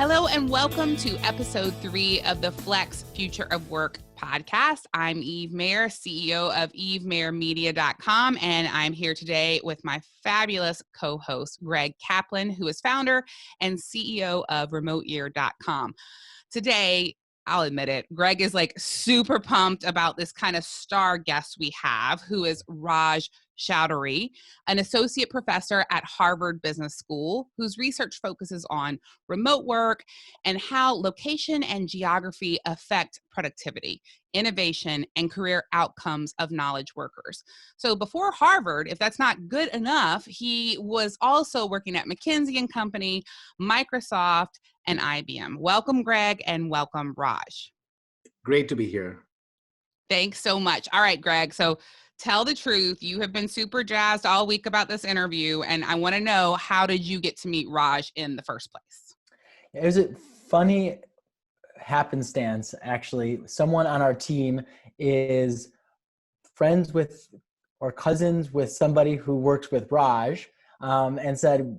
Hello and welcome to episode 3 of the Flex Future of Work podcast. I'm Eve Mayer, CEO of EveMayerMedia.com, and I'm here today with my fabulous co-host, Greg Caplan, who is founder and CEO of RemoteYear.com. Today, I'll admit it, Greg is like super pumped about this kind of star guest we have, who is Raj Choudhury, an associate professor at Harvard Business School, whose research focuses on remote work and how location and geography affect productivity, innovation, and career outcomes of knowledge workers. So before Harvard, if that's not good enough, he was also working at McKinsey and Company, Microsoft, and IBM. Welcome, Greg, and welcome, Raj. Great to be here. Thanks so much. All right, Greg. So tell the truth. You have been super jazzed all week about this interview, and I want to know, how did you get to meet Raj in the first place? It was a funny happenstance, actually. Someone on our team is friends with or cousins with somebody who works with Raj, and said,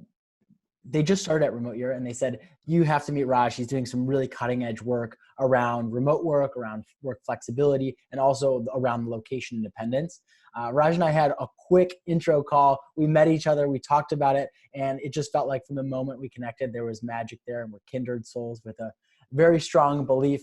they just started at Remote Year, and they said, you have to meet Raj. He's doing some really cutting edge work around remote work, around work flexibility, and also around location independence. Raj and I had a quick intro call. We met each other, we talked about it, and it just felt like from the moment we connected, there was magic there, and we're kindred souls with a very strong belief.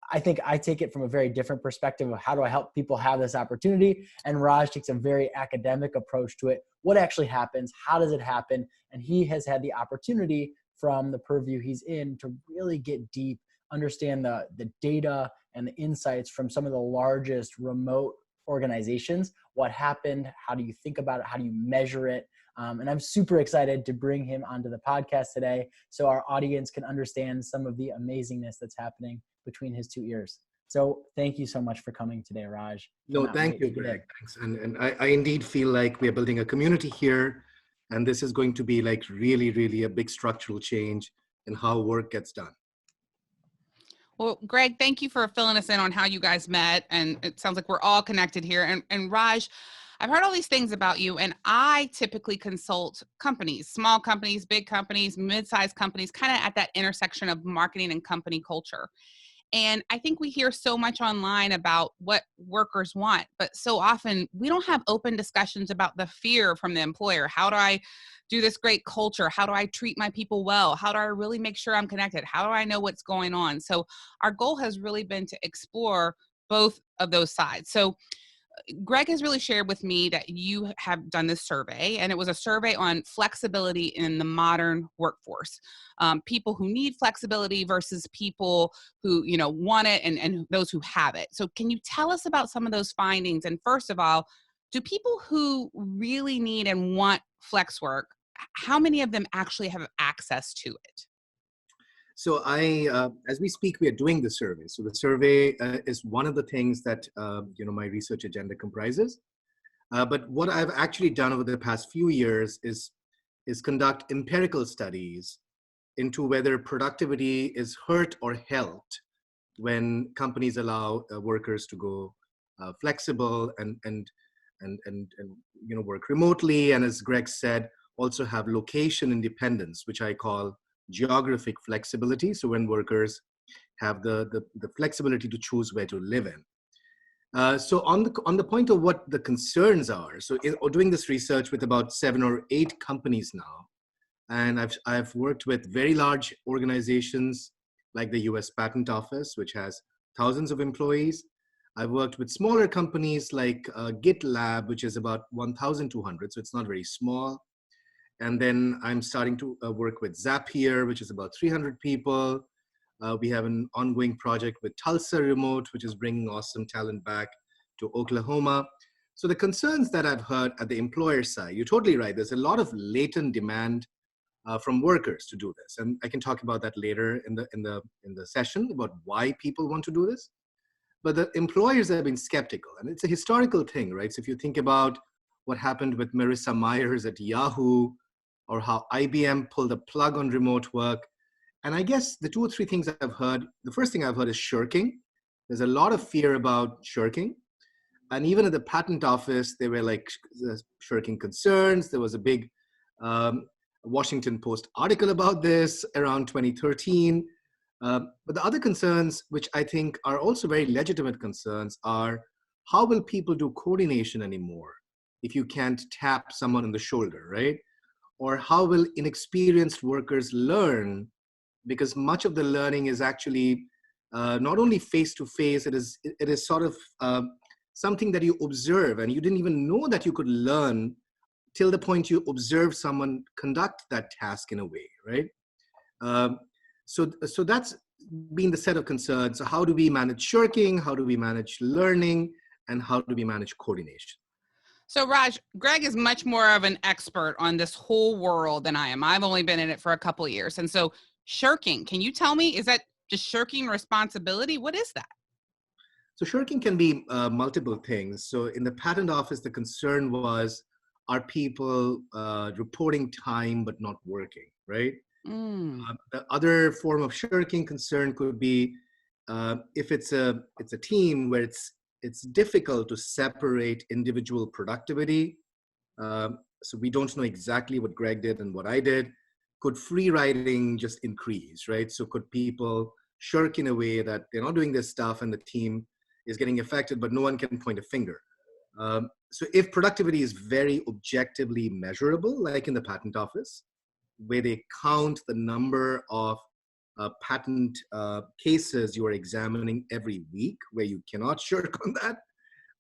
I think I take it from a very different perspective of how do I help people have this opportunity, and Raj takes a very academic approach to it. What actually happens? How does it happen? And he has had the opportunity from the purview he's in to really get deep, understand the data and the insights from some of the largest remote organizations. What happened? How do you think about it? How do you measure it? And I'm super excited to bring him onto the podcast today so our audience can understand some of the amazingness that's happening between his two ears. So thank you so much for coming today, Raj. No, thank you, Greg. Thanks. And I indeed feel like we are building a community here, and this is going to be like really, really a big structural change in how work gets done. Well, Greg, thank you for filling us in on how you guys met. And it sounds like we're all connected here. And Raj, I've heard all these things about you, and I typically consult companies, small companies, big companies, mid-sized companies, kind of at that intersection of marketing and company culture. And I think we hear so much online about what workers want, but so often we don't have open discussions about the fear from the employer. How do I do this great culture? How do I treat my people well? How do I really make sure I'm connected? How do I know what's going on? So our goal has really been to explore both of those sides. So Greg has really shared with me that you have done this survey, and it was a survey on flexibility in the modern workforce. People who need flexibility versus people who, want it, and those who have it. So can you tell us about some of those findings? And first of all, do people who really need and want flex work, how many of them actually have access to it? So as we speak, we are doing the survey. So the survey is one of the things that, my research agenda comprises. But what I've actually done over the past few years is conduct empirical studies into whether productivity is hurt or helped when companies allow workers to go flexible and work remotely. And as Greg said, also have location independence, which I call geographic flexibility. So when workers have the flexibility to choose where to live in. So on the point of what the concerns are, so doing this research with about 7 or 8 companies now, and I've worked with very large organizations like the US Patent Office, which has thousands of employees. I've worked with smaller companies like GitLab, which is about 1,200, so it's not very small. And then I'm starting to work with Zapier, which is about 300 people. We have an ongoing project with Tulsa Remote, which is bringing awesome talent back to Oklahoma. So the concerns that I've heard at the employer side, you're totally right. There's a lot of latent demand from workers to do this, and I can talk about that later in the session about why people want to do this. But the employers have been skeptical, and it's a historical thing, right? So if you think about what happened with Marissa Myers at Yahoo, or how IBM pulled a plug on remote work. And I guess the 2 or 3 things I've heard, the first thing I've heard is shirking. There's a lot of fear about shirking. And even at the patent office, there were like shirking concerns. There was a big Washington Post article about this around 2013. But the other concerns, which I think are also very legitimate concerns, are how will people do coordination anymore if you can't tap someone on the shoulder, right? Or how will inexperienced workers learn? Because much of the learning is actually not only face to face, it is sort of something that you observe, and you didn't even know that you could learn till the point you observe someone conduct that task in a way, right? Um, so that's been the set of concerns. So how do we manage shirking? How do we manage learning? And how do we manage coordination? So Raj, Greg is much more of an expert on this whole world than I am. I've only been in it for a couple of years. And so shirking, can you tell me, is that just shirking responsibility? What is that? So shirking can be multiple things. So in the patent office, the concern was, are people reporting time but not working, right? The other form of shirking concern could be if it's a team where it's difficult to separate individual productivity. So we don't know exactly what Greg did and what I did. Could free riding just increase, right? So could people shirk in a way that they're not doing this stuff and the team is getting affected, but no one can point a finger. So if productivity is very objectively measurable, like in the patent office, where they count the number of patent cases you are examining every week, where you cannot shirk on that.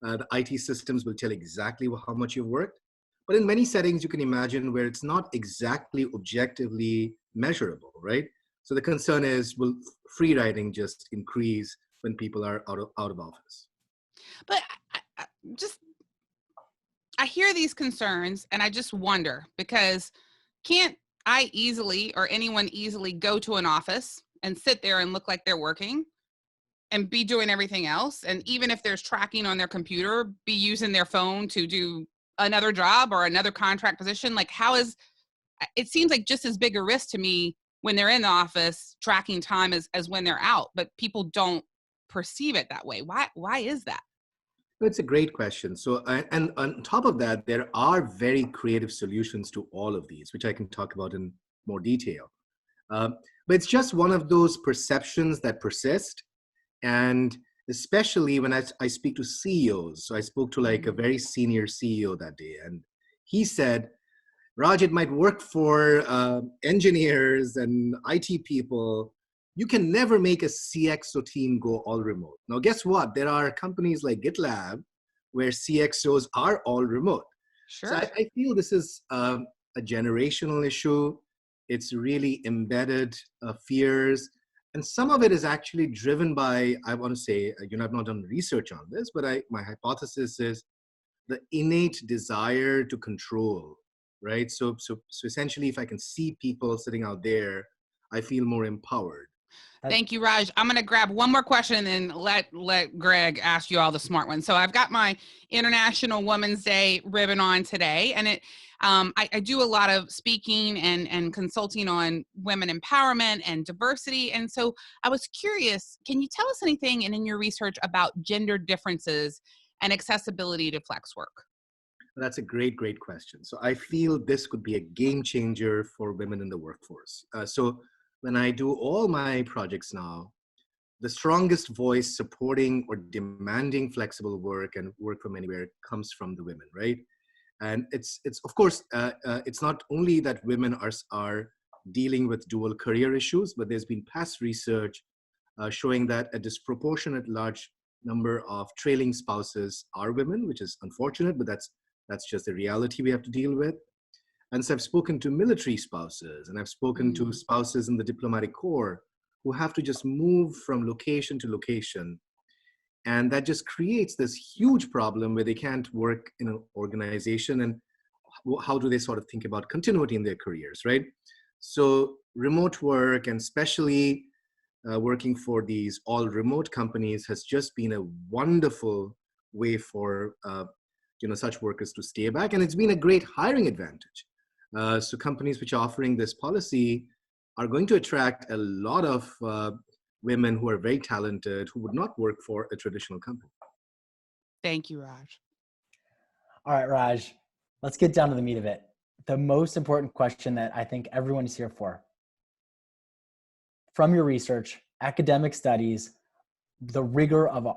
The IT systems will tell exactly how much you've worked. But in many settings, you can imagine where it's not exactly objectively measurable, right? So the concern is, will free riding just increase when people are out of office? But I hear these concerns and I just wonder, because can't I easily, or anyone easily, go to an office and sit there and look like they're working and be doing everything else? And even if there's tracking on their computer, be using their phone to do another job or another contract position? Like, it seems like just as big a risk to me when they're in the office tracking time as when they're out, but people don't perceive it that way. Why is that? It's a great question. So, and on top of that, there are very creative solutions to all of these, which I can talk about in more detail. But it's just one of those perceptions that persist. And especially when I speak to CEOs. So I spoke to like a very senior CEO that day, and he said, Raj, it might work for engineers and IT people. You can never make a CXO team go all remote. Now, guess what? There are companies like GitLab where CXOs are all remote. Sure. So I feel this is a generational issue. It's really embedded fears. And some of it is actually driven by, I want to say, I've not done research on this, but my hypothesis is the innate desire to control, right? So essentially, if I can see people sitting out there, I feel more empowered. Thank you, Raj. I'm going to grab one more question and then let Greg ask you all the smart ones. So I've got my International Women's Day ribbon on today, and I do a lot of speaking and consulting on women empowerment and diversity. And so I was curious, can you tell us anything in your research about gender differences and accessibility to flex work? That's a great question. So I feel this could be a game changer for women in the workforce. So when I do all my projects now, the strongest voice supporting or demanding flexible work and work from anywhere comes from the women, right? And it's of course, it's not only that women are dealing with dual career issues, but there's been past research showing that a disproportionate large number of trailing spouses are women, which is unfortunate, but that's just the reality we have to deal with. And so I've spoken to military spouses, and I've spoken to spouses in the diplomatic corps who have to just move from location to location. And that just creates this huge problem where they can't work in an organization. And how do they sort of think about continuity in their careers, right? So remote work, and especially working for these all remote companies, has just been a wonderful way for such workers to stay back. And it's been a great hiring advantage. So companies which are offering this policy are going to attract a lot of women who are very talented, who would not work for a traditional company. Thank you, Raj. All right, Raj, let's get down to the meat of it. the most important question that I think everyone is here for. From your research, academic studies, the rigor of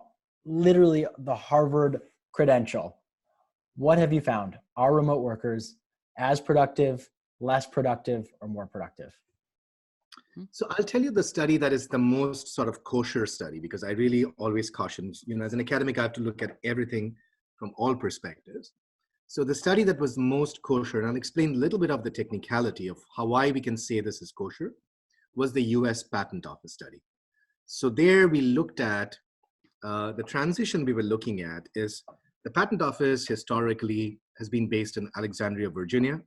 literally the Harvard credential, what have you found? Are remote workers as productive, less productive, or more productive? So I'll tell you the study that is the most sort of kosher study, because I really always caution, as an academic, I have to look at everything from all perspectives. So the study that was most kosher, and I'll explain a little bit of the technicality of why we can say this is kosher, was the US Patent Office study. So there we looked at, the transition we were looking at is the Patent Office historically has been based in Alexandria, Virginia.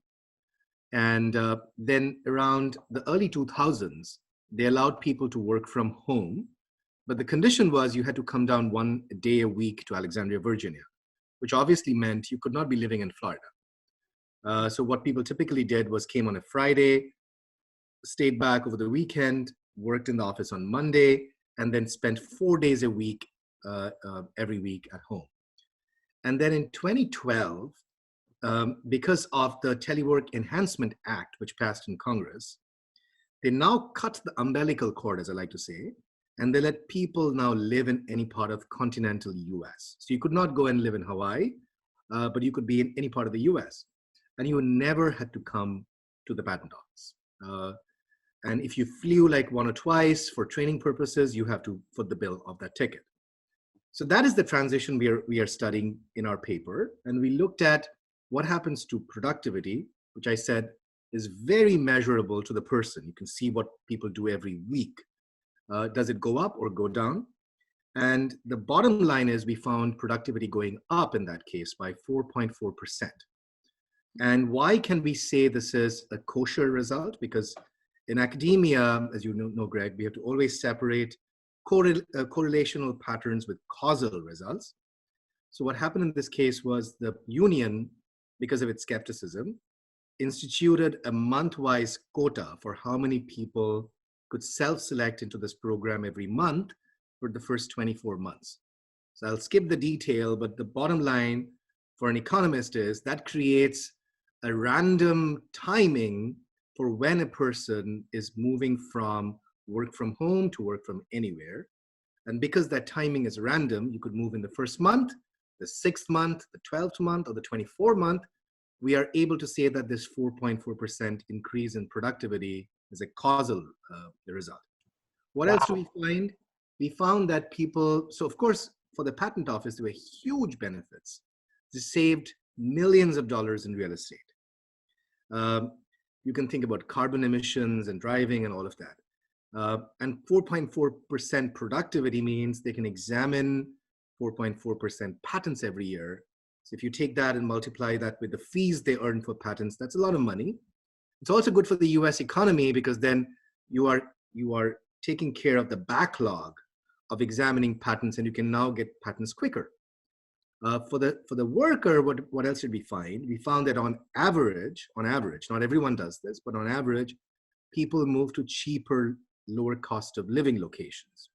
And then around the early 2000s, they allowed people to work from home. But the condition was you had to come down 1 day a week to Alexandria, Virginia, which obviously meant you could not be living in Florida. So what people typically did was came on a Friday, stayed back over the weekend, worked in the office on Monday, and then spent 4 days a week, every week at home. And then in 2012, because of the Telework Enhancement Act, which passed in Congress, they now cut the umbilical cord, as I like to say, and they let people now live in any part of continental US. So you could not go and live in Hawaii, but you could be in any part of the US. And you never had to come to the patent office. And if you flew like 1 or twice for training purposes, you have to foot the bill of that ticket. So that is the transition we are studying in our paper. And we looked at what happens to productivity, which I said is very measurable to the person. You can see what people do every week. Does it go up or go down? And the bottom line is we found productivity going up in that case by 4.4%. And why can we say this is a kosher result? Because in academia, as you know, Greg, we have to always separate correlational patterns with causal results. So what happened in this case was the union, because of its skepticism, instituted a month-wise quota for how many people could self-select into this program every month for the first 24 months. So I'll skip the detail, but the bottom line for an economist is that creates a random timing for when a person is moving from work from home to work from anywhere. And because that timing is random, you could move in the first month, the 6th month, the 12th month, or the 24th month. We are able to say that this 4.4% increase in productivity is a causal result. What else do we find? We found that people, so of course, for the patent office, there were huge benefits. They saved millions of dollars in real estate. You can think about carbon emissions and driving and all of that. And 4.4% productivity means they can examine 4.4% patents every year. So if you take that and multiply that with the fees they earn for patents, that's a lot of money. It's also good for the US economy because then you are taking care of the backlog of examining patents, and you can now get patents quicker. For the worker, what else did we find? We found that on average, not everyone does this, but on average, people move to cheaper, lower cost of living locations.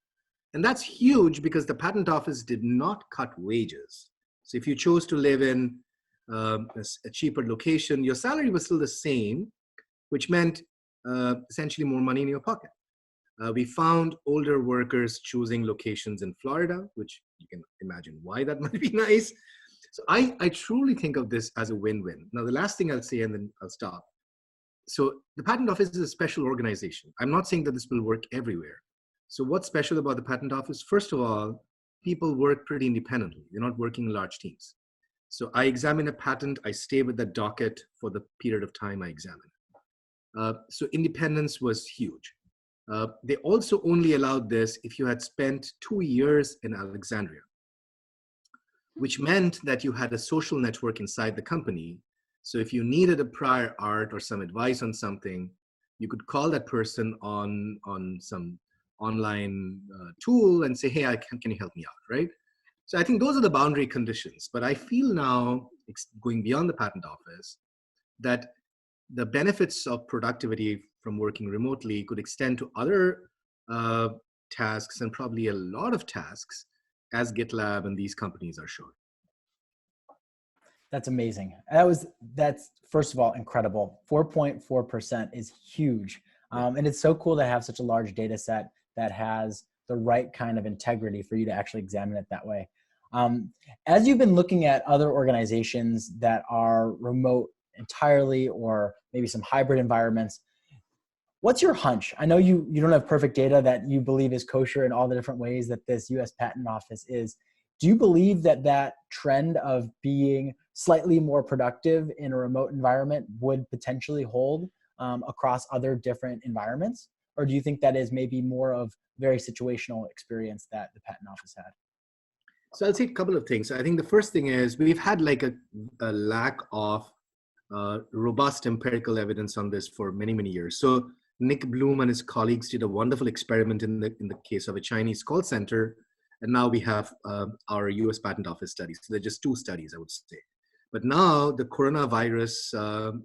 And that's huge because the patent office did not cut wages. So if you chose to live in a cheaper location, your salary was still the same, which meant essentially more money in your pocket. We found older workers choosing locations in Florida, which you can imagine why that might be nice. So I truly think of this as a win-win. Now, the last thing I'll say, and then I'll stop. So the patent office is a special organization. I'm not saying that this will work everywhere. So what's special about the patent office? First of all, people work pretty independently. They're not working in large teams. So I examine a patent, I stay with the docket for the period of time I examine. So independence was huge. They also only allowed this if you had spent 2 years in Alexandria, which meant that you had a social network inside the company. So if you needed a prior art or some advice on something, you could call that person on some online tool and say, hey, can you help me out, right? So I think those are the boundary conditions. But I feel now, going beyond the patent office, that the benefits of productivity from working remotely could extend to other tasks, and probably a lot of tasks, as GitLab and these companies are showing. That's amazing. That's first of all incredible. 4.4% is huge, and it's so cool to have such a large data set that has the right kind of integrity for you to actually examine it that way. Um, as you've been looking at other organizations that are remote entirely, or maybe some hybrid environments, what's your hunch? I know you don't have perfect data that you believe is kosher in all the different ways that this U.S. Patent Office is. Do you believe that that trend of being slightly more productive in a remote environment would potentially hold across other different environments? Or do you think that is maybe more of very situational experience that the Patent Office had? So I'll say a couple of things. I think the first thing is we've had like a lack of robust empirical evidence on this for many, many years. So Nick Bloom and his colleagues did a wonderful experiment in the case of a Chinese call center. And now we have our US Patent Office studies. So they're just two studies, I would say. But now the coronavirus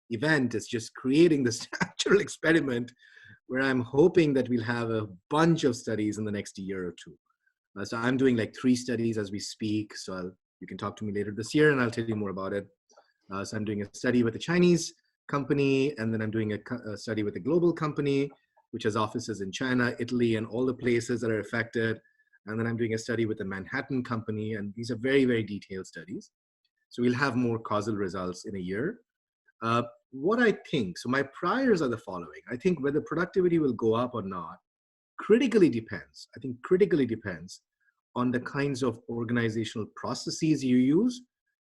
event is just creating this natural experiment where I'm hoping that we'll have a bunch of studies in the next year or two. So I'm doing like 3 studies as we speak. So you can talk to me later this year and I'll tell you more about it. So I'm doing a study with a Chinese company, and then I'm doing a study with a global company, which has offices in China, Italy, and all the places that are affected. And then I'm doing a study with a Manhattan company, and these are very, very detailed studies. So we'll have more causal results in a year. What I think, so my priors are the following. I think whether productivity will go up or not critically depends. I think critically depends on the kinds of organizational processes you use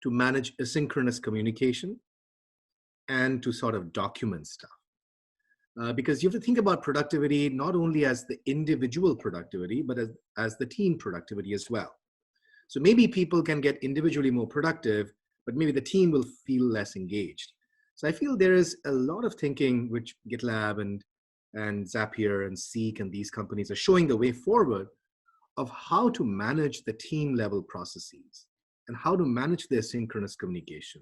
to manage asynchronous communication and to sort of document stuff. Because you have to think about productivity not only as the individual productivity, but as the team productivity as well. So maybe people can get individually more productive, but maybe the team will feel less engaged. So I feel there is a lot of thinking which GitLab and Zapier and Seek and these companies are showing the way forward of how to manage the team level processes and how to manage their synchronous communication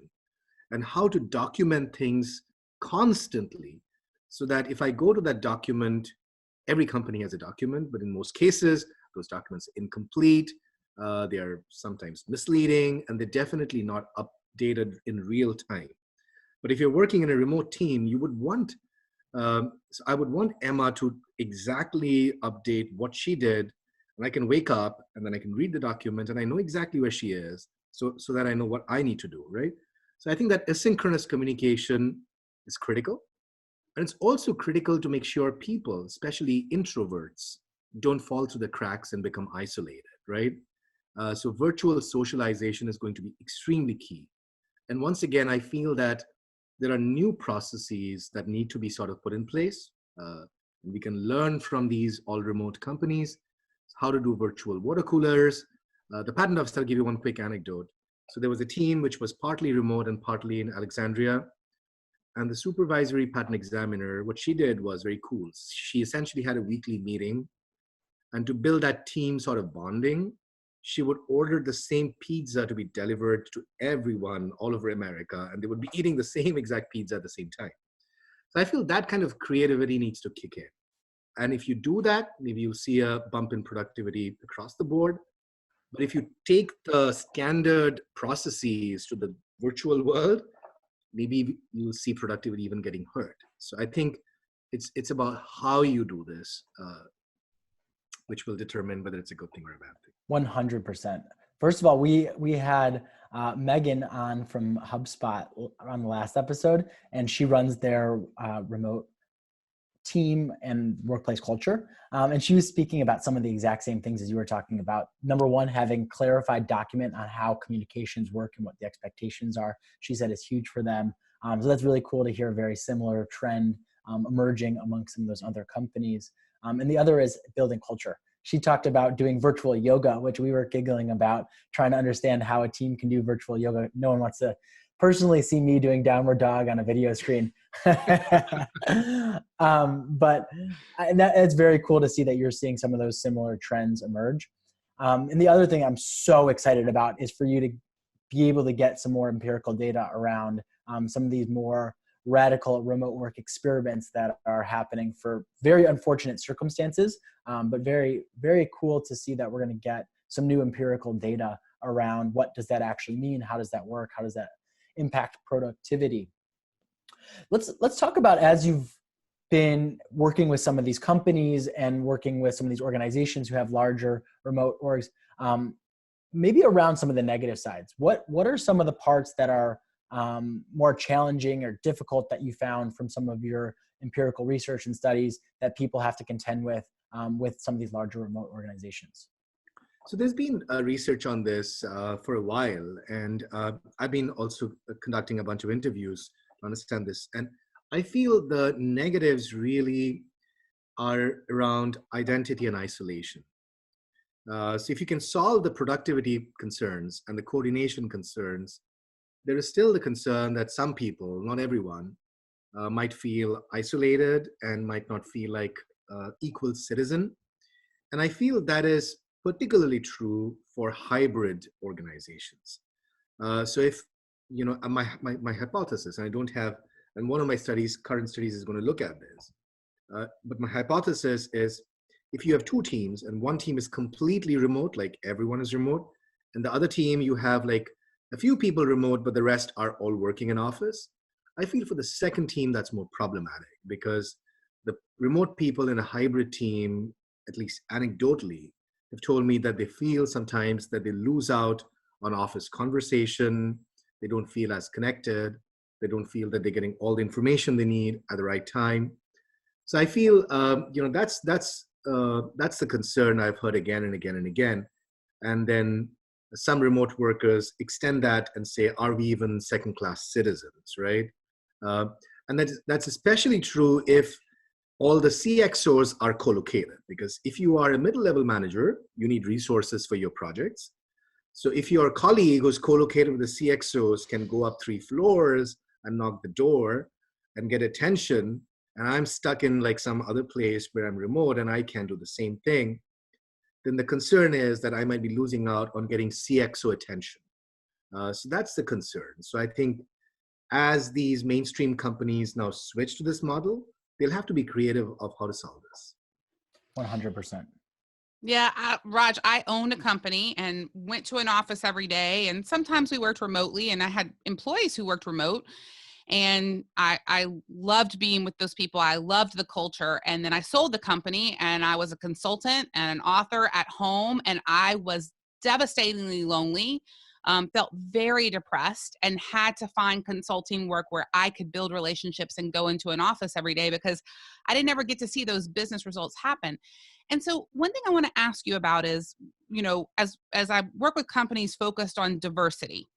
and how to document things constantly so that if I go to that document, every company has a document, but in most cases, those documents are incomplete, they are sometimes misleading, and they're definitely not updated in real time. But if you're working in a remote team, you would want, so I would want Emma to exactly update what she did, and I can wake up and then I can read the document and I know exactly where she is, so that I know what I need to do, right? So I think that asynchronous communication is critical. And it's also critical to make sure people, especially introverts, don't fall through the cracks and become isolated, right? So virtual socialization is going to be extremely key. And once again, I feel that there are new processes that need to be sort of put in place. We can learn from these all remote companies how to do virtual water coolers. The patent office, I'll give you one quick anecdote. So there was a team which was partly remote and partly in Alexandria. And the supervisory patent examiner, what she did was very cool. She essentially had a weekly meeting. And to build that team sort of bonding, she would order the same pizza to be delivered to everyone all over America. And they would be eating the same exact pizza at the same time. So I feel that kind of creativity needs to kick in. And if you do that, maybe you'll see a bump in productivity across the board. But if you take the standard processes to the virtual world, maybe you'll see productivity even getting hurt. So I think it's about how you do this, which will determine whether it's a good thing or a bad thing. 100%. First of all, we had Megan on from HubSpot on the last episode, and she runs their remote team and workplace culture. And she was speaking about some of the exact same things as you were talking about. Number one, having clarified document on how communications work and what the expectations are, she said is huge for them. So that's really cool to hear a very similar trend emerging among some of those other companies. And the other is building culture. She talked about doing virtual yoga, which we were giggling about, trying to understand how a team can do virtual yoga. No one wants to personally see me doing downward dog on a video screen. But it's very cool to see that you're seeing some of those similar trends emerge. And the other thing I'm so excited about is for you to be able to get some more empirical data around some of these more radical remote work experiments that are happening for very unfortunate circumstances, but very, very cool to see that we're going to get some new empirical data around what does that actually mean? How does that work? How does that impact productivity? Let's talk about, as you've been working with some of these companies and working with some of these organizations who have larger remote orgs, maybe around some of the negative sides. What are some of the parts that are more challenging or difficult that you found from some of your empirical research and studies that people have to contend with some of these larger remote organizations? So there's been research on this for a while, and I've been also conducting a bunch of interviews to understand this. And I feel the negatives really are around identity and isolation. So if you can solve the productivity concerns and the coordination concerns, there is still the concern that some people, not everyone, might feel isolated and might not feel like equal citizen. And I feel that is particularly true for hybrid organizations. So if, my hypothesis, and I don't have, and one of my current studies is going to look at this, but my hypothesis is if you have two teams and one team is completely remote, like everyone is remote, and the other team you have like a few people remote, but the rest are all working in office, I feel for the second team that's more problematic, because the remote people in a hybrid team, at least anecdotally, have told me that they feel sometimes that they lose out on office conversation. They don't feel as connected. They don't feel that they're getting all the information they need at the right time. So I feel, that's the concern I've heard again and again and again. And then some remote workers extend that and say, are we even second-class citizens, right? And that's especially true if all the CXOs are co-located, because if you are a middle-level manager, you need resources for your projects. So if your colleague who's co-located with the CXOs can go up 3 floors and knock the door and get attention, and I'm stuck in like some other place where I'm remote and I can't do the same thing, then the concern is that I might be losing out on getting CXO attention. So that's the concern. So I think as these mainstream companies now switch to this model, they'll have to be creative of how to solve this. 100%. Yeah, Raj, I owned a company and went to an office every day. And sometimes we worked remotely, and I had employees who worked remote. And I loved being with those people. I loved the culture. And then I sold the company, and I was a consultant and an author at home. And I was devastatingly lonely, felt very depressed, and had to find consulting work where I could build relationships and go into an office every day, because I didn't ever get to see those business results happen. And so one thing I want to ask you about is, as I work with companies focused on diversity,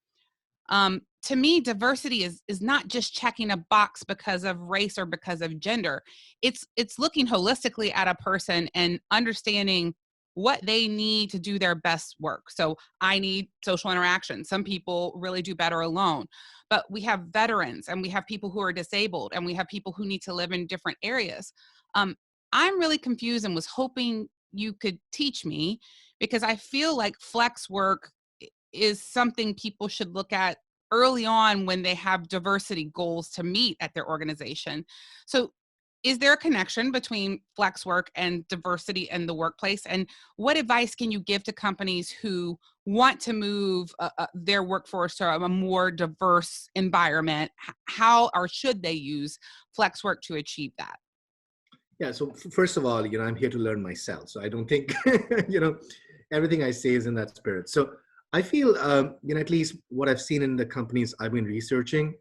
to me, diversity is not just checking a box because of race or because of gender. It's looking holistically at a person and understanding what they need to do their best work. So I need social interaction. Some people really do better alone, but we have veterans, and we have people who are disabled, and we have people who need to live in different areas. Um, I'm really confused and was hoping you could teach me, because I feel like flex work is something people should look at early on when they have diversity goals to meet at their organization. So is there a connection between flex work and diversity in the workplace? And what advice can you give to companies who want to move their workforce to a more diverse environment? How or should they use flex work to achieve that? Yeah, so first of all, I'm here to learn myself. So I don't think, everything I say is in that spirit. So I feel, at least what I've seen in the companies I've been researching,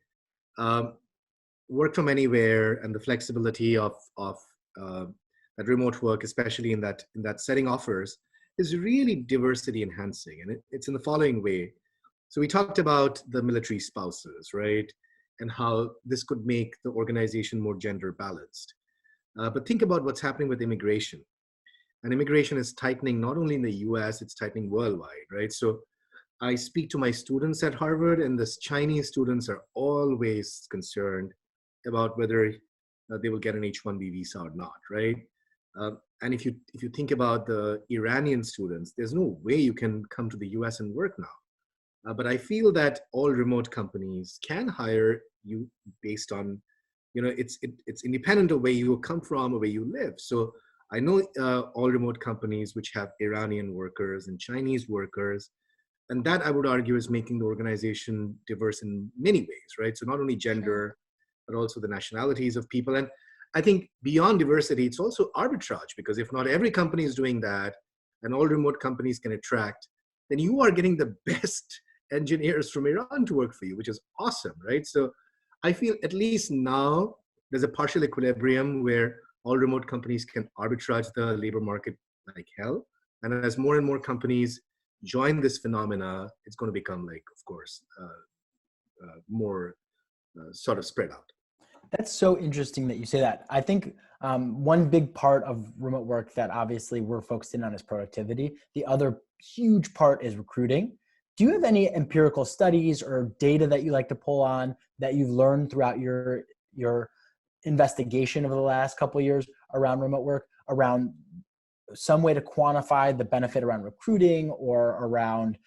work from anywhere and the flexibility of that remote work, especially in that setting, offers is really diversity enhancing. And it's in the following way. So we talked about the military spouses, right? And how this could make the organization more gender balanced. But think about what's happening with immigration. And immigration is tightening not only in the US, it's tightening worldwide, right? So I speak to my students at Harvard, and the Chinese students are always concerned about whether they will get an H-1B visa or not, right? And if you think about the Iranian students, there's no way you can come to the US and work now. But I feel that all remote companies can hire you based on, it's independent of where you come from or where you live. So I know all remote companies which have Iranian workers and Chinese workers, and that I would argue is making the organization diverse in many ways, right? So not only gender, but also the nationalities of people. And I think beyond diversity, it's also arbitrage, because if not every company is doing that and all remote companies can attract, then you are getting the best engineers from Iran to work for you, which is awesome, right? So I feel at least now there's a partial equilibrium where all remote companies can arbitrage the labor market like hell. And as more and more companies join this phenomena, it's going to become like, of course, more sort of spread out. That's so interesting that you say that. I think one big part of remote work that obviously we're focused in on is productivity. The other huge part is recruiting. Do you have any empirical studies or data that you like to pull on that you've learned throughout your investigation over the last couple of years around remote work, around some way to quantify the benefit around recruiting or around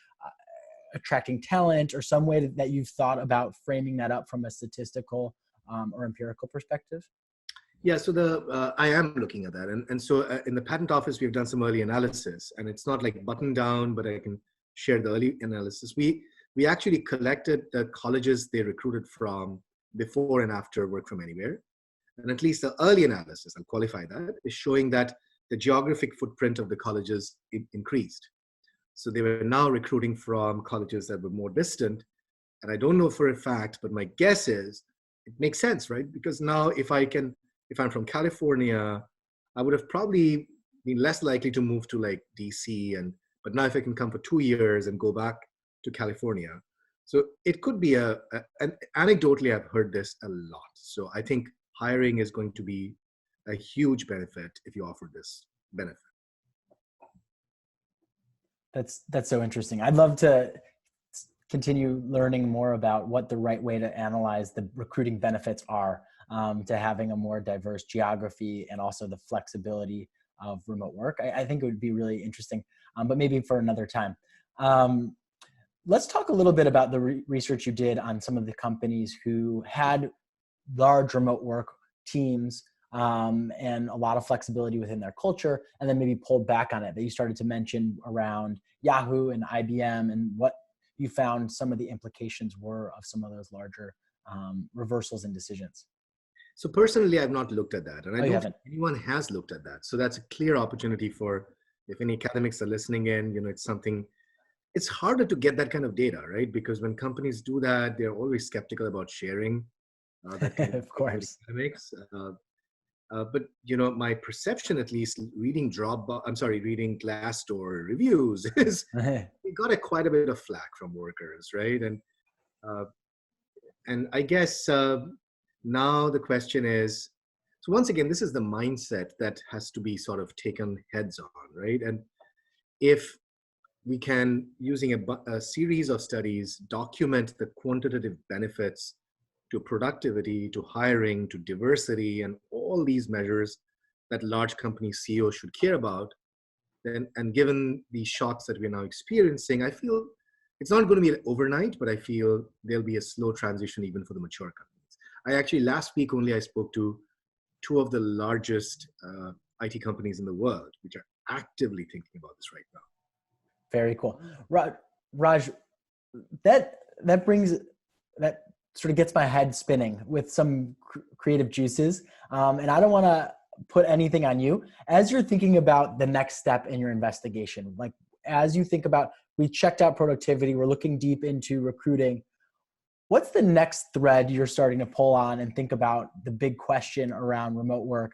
attracting talent, or some way that you've thought about framing that up from a statistical or empirical perspective? Yeah, so I am looking at that. And so in the patent office, we've done some early analysis, and it's not like buttoned down, but I can share the early analysis. We actually collected the colleges they recruited from before and after Work From Anywhere. And at least the early analysis, I'll qualify that, is showing that the geographic footprint of the colleges increased. So they were now recruiting from colleges that were more distant. And I don't know for a fact, but my guess is it makes sense, right? Because now if I'm from California, I would have probably been less likely to move to like DC, but now if I can come for 2 years and go back to California. So it could be and anecdotally, I've heard this a lot. So I think hiring is going to be a huge benefit if you offer this benefit. That's so interesting. I'd love to continue learning more about what the right way to analyze the recruiting benefits are to having a more diverse geography and also the flexibility of remote work. I think it would be really interesting, but maybe for another time. Let's talk a little bit about the research you did on some of the companies who had large remote work teams and a lot of flexibility within their culture, and then maybe pulled back on it, that you started to mention around Yahoo and IBM, and what you found some of the implications were of some of those larger reversals in decisions. So personally, I've not looked at that, and I don't haven't. think anyone has looked at that. So that's a clear opportunity for, if any academics are listening in, it's something, it's harder to get that kind of data, right? Because when companies do that, they're always skeptical about sharing that kind Of course. academics. But my perception, at least reading reading Glassdoor reviews, is we got quite a bit of flack from workers, right? And I guess now the question is, so once again, this is the mindset that has to be sort of taken heads on, right? And if we can, using a series of studies, document the quantitative benefits to productivity, to hiring, to diversity, and all these measures that large company CEOs should care about, then, and given the shocks that we're now experiencing, I feel it's not going to be overnight, but I feel there'll be a slow transition even for the mature companies. I actually, last week only, I spoke to 2 of the largest IT companies in the world, which are actively thinking about this right now. Very cool. Raj, that brings, that sort of gets my head spinning with some creative juices. And I don't want to put anything on you. As you're thinking about the next step in your investigation, like as you think about, we checked out productivity, we're looking deep into recruiting, what's the next thread you're starting to pull on and think about the big question around remote work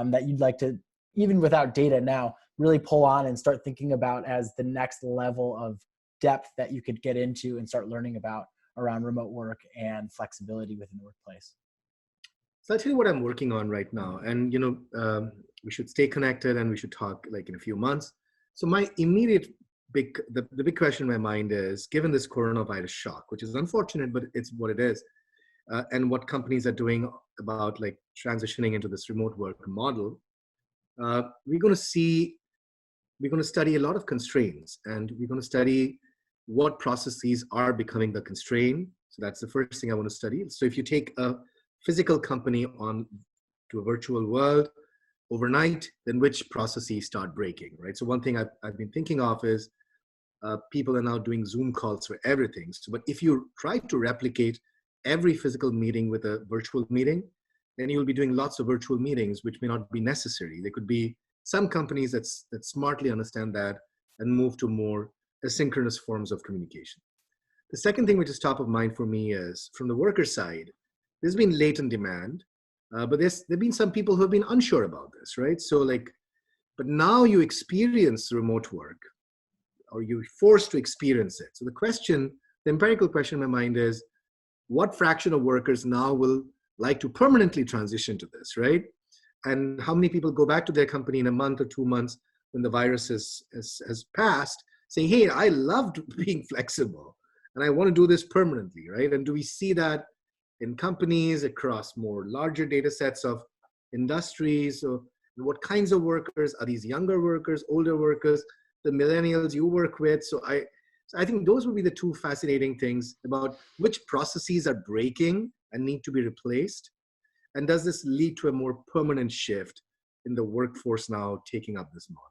that you'd like to, even without data now, really pull on and start thinking about as the next level of depth that you could get into and start learning about around remote work and flexibility within the workplace? So I'll tell you what I'm working on right now. And, we should stay connected and we should talk like in a few months. So my immediate the big question in my mind is, given this coronavirus shock, which is unfortunate, but it's what it is, and what companies are doing about like transitioning into this remote work model, we're going to study a lot of constraints, and we're going to study what processes are becoming the constraint. So that's the first thing I want to study. So if you take a physical company on to a virtual world overnight, then which processes start breaking, right? So one thing I've been thinking of is, people are now doing Zoom calls for everything. So, but if you try to replicate every physical meeting with a virtual meeting, then you'll be doing lots of virtual meetings, which may not be necessary. There could be some companies that smartly understand that and move to more asynchronous forms of communication. The second thing which is top of mind for me is from the worker side, there's been latent demand, but there've been some people who have been unsure about this, right? So but now you experience remote work, or you're forced to experience it. So the empirical question in my mind is, what fraction of workers now will like to permanently transition to this, right? And how many people go back to their company in a month or 2 months when the virus has passed, saying, hey, I loved being flexible and I want to do this permanently, right? And do we see that in companies across more larger data sets of industries? So what kinds of workers? Are these younger workers, older workers, the millennials you work with? So I think those would be the two fascinating things about which processes are breaking and need to be replaced. And does this lead to a more permanent shift in the workforce now taking up this model?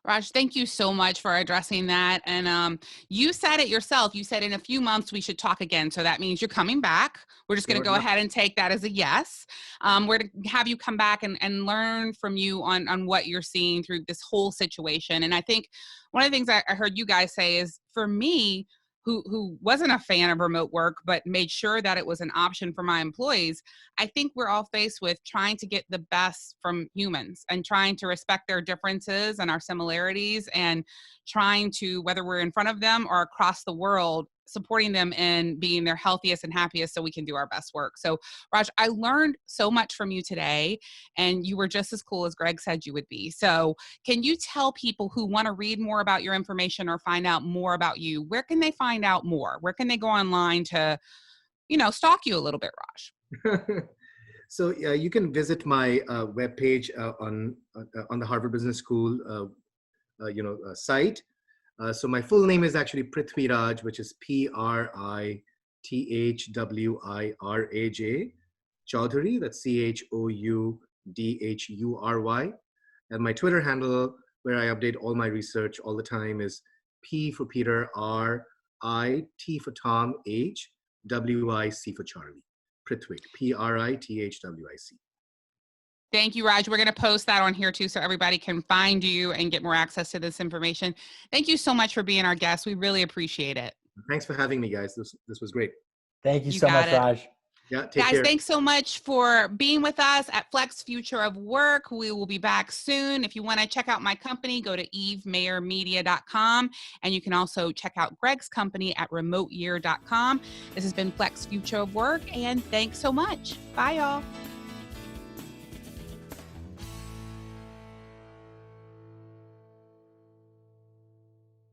Raj, thank you so much for addressing that. And you said it yourself. You said in a few months we should talk again. So that means you're coming back. We're just going to go ahead and take that as a yes. We're to have you come back and learn from you on what you're seeing through this whole situation. And I think one of the things I heard you guys say is, for me, who wasn't a fan of remote work, but made sure that it was an option for my employees, I think we're all faced with trying to get the best from humans and trying to respect their differences and our similarities, and trying to, whether we're in front of them or across the world, supporting them in being their healthiest and happiest so we can do our best work. So Raj, I learned so much from you today, and you were just as cool as Greg said you would be. So can you tell people who want to read more about your information or find out more about you, where can they find out more? Where can they go online to, stalk you a little bit, Raj? So you can visit my webpage on the Harvard Business School site. So my full name is actually Prithwiraj, which is Prithwiraj Choudhury. That's Choudhury. And my Twitter handle, where I update all my research all the time, is P for Peter, R, I, T for Tom, H, W, I, C for Charlie. Prithwik, Prithwic. Thank you, Raj. We're going to post that on here too, so everybody can find you and get more access to this information. Thank you so much for being our guest. We really appreciate it. Thanks for having me, guys. This was great. Thank you so much, Raj. Yeah, take Guys, care. thanks so much for being with us at Flex Future of Work. We will be back soon. If you want to check out my company, go to evemayormedia.com, and you can also check out Greg's company at remoteyear.com. This has been Flex Future of Work, and thanks so much. Bye, y'all.